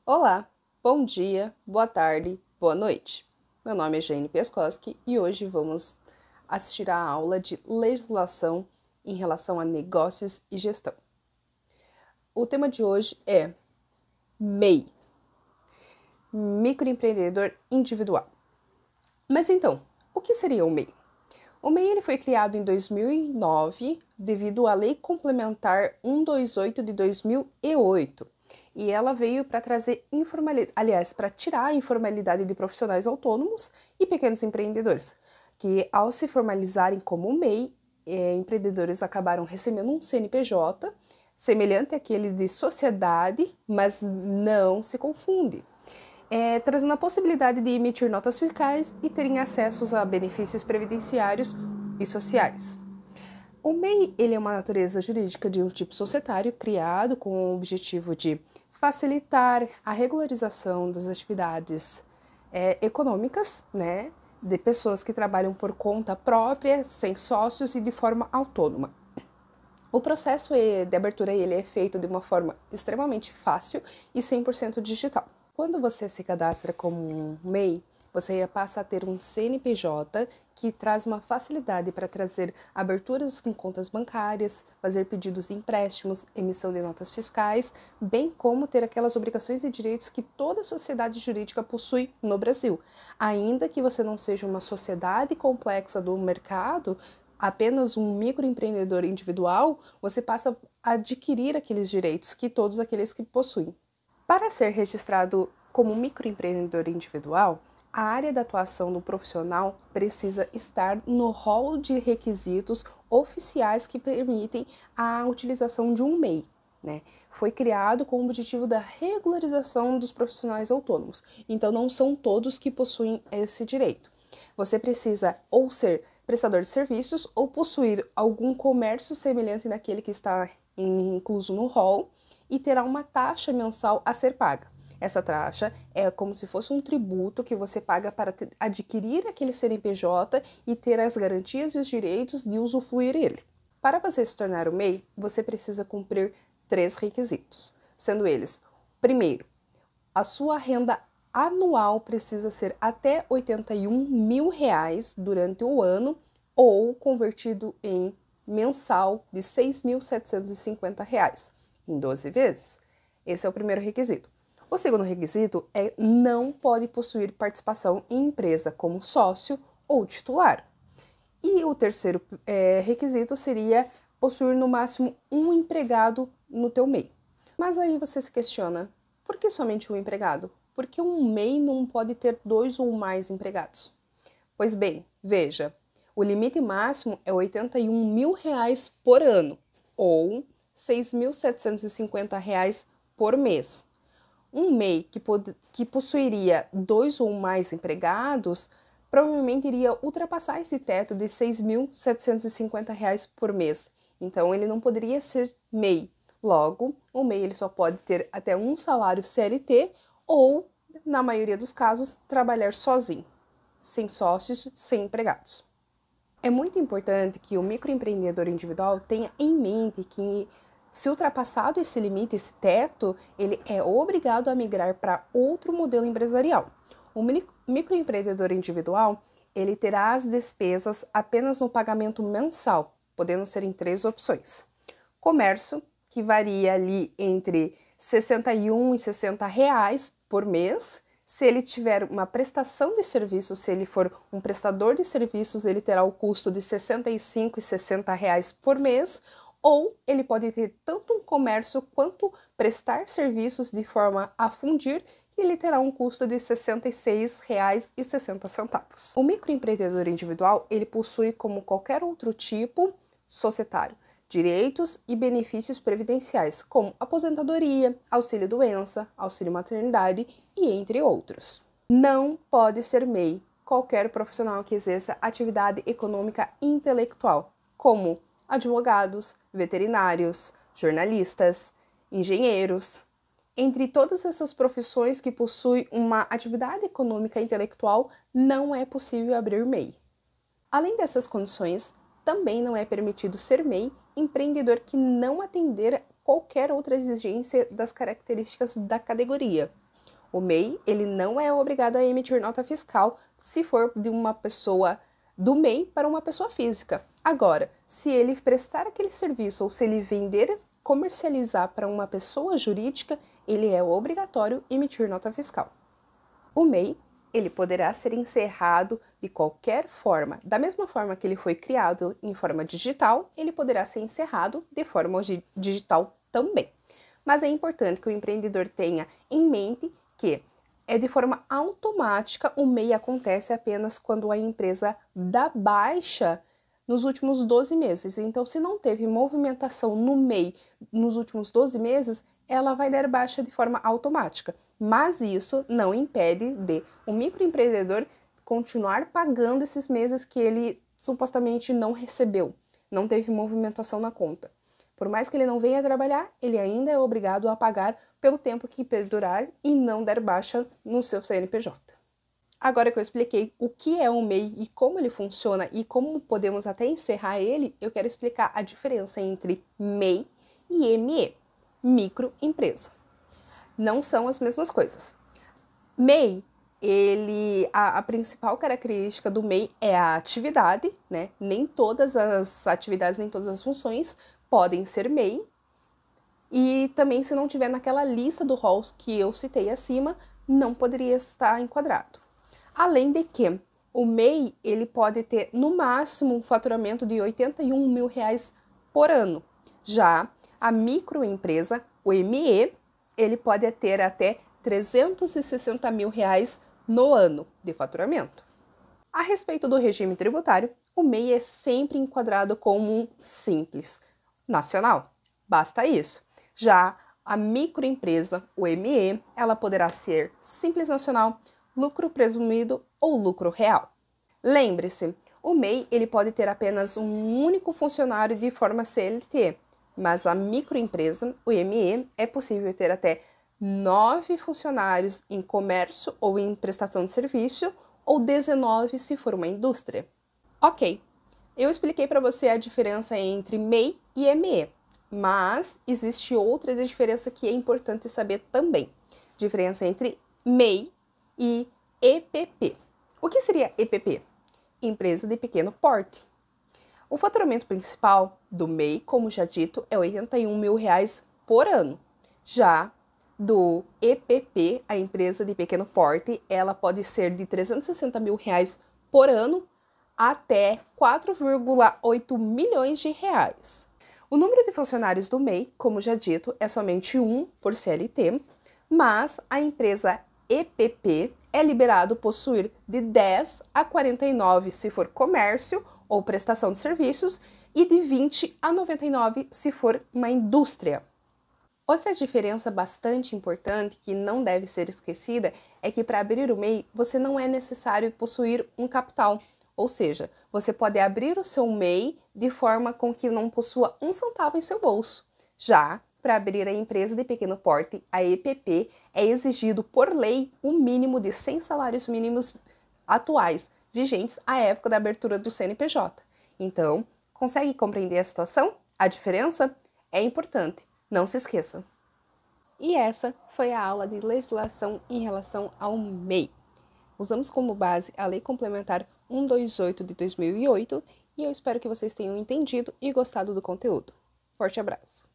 Olá, bom dia, boa tarde, boa noite. Meu nome é Jane Pieskoski e hoje vamos assistir à aula de legislação em relação a negócios e gestão. O tema de hoje é MEI, microempreendedor individual. Mas então, o que seria o MEI? O MEI ele foi criado em 2009 devido à Lei Complementar 128 de 2008. E ela veio para trazer informalidade, aliás, para tirar a informalidade de profissionais autônomos e pequenos empreendedores, que ao se formalizarem como MEI, empreendedores acabaram recebendo um CNPJ semelhante àquele de sociedade, mas não se confunde. Trazendo a possibilidade de emitir notas fiscais e terem acessos a benefícios previdenciários e sociais. O MEI ele é uma natureza jurídica de um tipo societário criado com o objetivo de facilitar a regularização das atividades econômicas, né, de pessoas que trabalham por conta própria, sem sócios e de forma autônoma. O processo de abertura ele é feito de uma forma extremamente fácil e 100% digital. Quando você se cadastra como um MEI, você passa a ter um CNPJ que traz uma facilidade para trazer aberturas em contas bancárias, fazer pedidos de empréstimos, emissão de notas fiscais, bem como ter aquelas obrigações e direitos que toda sociedade jurídica possui no Brasil. Ainda que você não seja uma sociedade complexa do mercado, apenas um microempreendedor individual, você passa a adquirir aqueles direitos que todos aqueles que possuem. Para ser registrado como microempreendedor individual, a área de atuação do profissional precisa estar no rol de requisitos oficiais que permitem a utilização de um MEI. Né? Foi criado com o objetivo da regularização dos profissionais autônomos, então não são todos que possuem esse direito. Você precisa ou ser prestador de serviços ou possuir algum comércio semelhante naquele que está incluso no rol e terá uma taxa mensal a ser paga. Essa taxa é como se fosse um tributo que você paga para adquirir aquele CNPJ e ter as garantias e os direitos de usufruir ele. Para você se tornar o MEI, você precisa cumprir 3 requisitos, sendo eles: primeiro, a sua renda anual precisa ser até R$ 81 mil durante o ano ou convertido em mensal de R$ 6.750 em 12 vezes. Esse é o primeiro requisito. O segundo requisito é não pode possuir participação em empresa como sócio ou titular. E o terceiro requisito seria possuir no máximo um empregado no teu MEI. Mas aí você se questiona, por que somente um empregado? Por que um MEI não pode ter 2 ou mais empregados? Pois bem, veja, o limite máximo é R$ 81 mil por ano, ou R$ 6.750 por mês. Um MEI que possuiria 2 ou mais empregados provavelmente iria ultrapassar esse teto de R$ 6.750 por mês. Então, ele não poderia ser MEI. Logo, o MEI ele só pode ter até um salário CLT ou, na maioria dos casos, trabalhar sozinho, sem sócios, sem empregados. É muito importante que o microempreendedor individual tenha em mente que, se ultrapassado esse limite, esse teto, ele é obrigado a migrar para outro modelo empresarial. O microempreendedor individual, ele terá as despesas apenas no pagamento mensal, podendo ser em 3 opções. Comércio, que varia ali entre 61 e 60 reais por mês. Se ele tiver uma prestação de serviços, se ele for um prestador de serviços, ele terá o custo de 65 e 60 reais por mês, ou ele pode ter tanto um comércio quanto prestar serviços de forma a fundir, e ele terá um custo de R$ 66,60. O microempreendedor individual, ele possui, como qualquer outro tipo societário, direitos e benefícios previdenciais, como aposentadoria, auxílio-doença, auxílio-maternidade e entre outros. Não pode ser MEI qualquer profissional que exerça atividade econômica intelectual, como advogados, veterinários, jornalistas, engenheiros. Entre todas essas profissões que possuem uma atividade econômica intelectual, não é possível abrir MEI. Além dessas condições, também não é permitido ser MEI empreendedor que não atender qualquer outra exigência das características da categoria. O MEI, ele não é obrigado a emitir nota fiscal se for de uma pessoa do MEI para uma pessoa física. Agora, se ele prestar aquele serviço ou se ele vender, comercializar para uma pessoa jurídica, ele é obrigatório emitir nota fiscal. O MEI, ele poderá ser encerrado de qualquer forma. Da mesma forma que ele foi criado em forma digital, ele poderá ser encerrado de forma digital também. Mas é importante que o empreendedor tenha em mente que de forma automática, o MEI acontece apenas quando a empresa dá baixa nos últimos 12 meses. Então, se não teve movimentação no MEI nos últimos 12 meses, ela vai dar baixa de forma automática. Mas isso não impede de o microempreendedor continuar pagando esses meses que ele supostamente não recebeu, não teve movimentação na conta. Por mais que ele não venha trabalhar, ele ainda é obrigado a pagar pelo tempo que perdurar e não dar baixa no seu CNPJ. Agora que eu expliquei o que é um MEI e como ele funciona e como podemos até encerrar ele, eu quero explicar a diferença entre MEI e ME, microempresa. Não são as mesmas coisas. MEI, a principal característica do MEI é a atividade, né? Nem todas as atividades, nem todas as funções podem ser MEI. E também, se não tiver naquela lista do rol que eu citei acima, não poderia estar enquadrado. Além de que o MEI, ele pode ter no máximo um faturamento de R$81 mil por ano. Já a microempresa, o ME, ele pode ter até R$360 mil no ano de faturamento. A respeito do regime tributário, o MEI é sempre enquadrado como um simples nacional. Basta isso. Já a microempresa, o ME, ela poderá ser simples nacional, lucro presumido ou lucro real. Lembre-se, o MEI ele pode ter apenas um único funcionário de forma CLT, mas a microempresa, o ME, é possível ter até 9 funcionários em comércio ou em prestação de serviço, ou 19 se for uma indústria. Ok, eu expliquei para você a diferença entre MEI e ME, mas existe outra diferença que é importante saber também. Diferença entre MEI e EPP. O que seria EPP? Empresa de pequeno porte. O faturamento principal do MEI, como já dito, é R$81 mil por ano. Já do EPP, a empresa de pequeno porte, ela pode ser de R$360 mil por ano até 4,8 milhões de reais. O número de funcionários do MEI, como já dito, é somente 1 por CLT, mas a empresa EPP é liberado possuir de 10 a 49 se for comércio ou prestação de serviços e de 20 a 99 se for uma indústria. Outra diferença bastante importante que não deve ser esquecida é que para abrir o MEI você não é necessário possuir um capital. Ou seja, você pode abrir o seu MEI de forma com que não possua um centavo em seu bolso. Já para abrir a empresa de pequeno porte, a EPP, é exigido por lei um mínimo de 100 salários mínimos atuais, vigentes à época da abertura do CNPJ. Então, consegue compreender a situação? A diferença é importante, não se esqueça. E essa foi a aula de legislação em relação ao MEI. Usamos como base a Lei Complementar 128 de 2008 e eu espero que vocês tenham entendido e gostado do conteúdo. Forte abraço!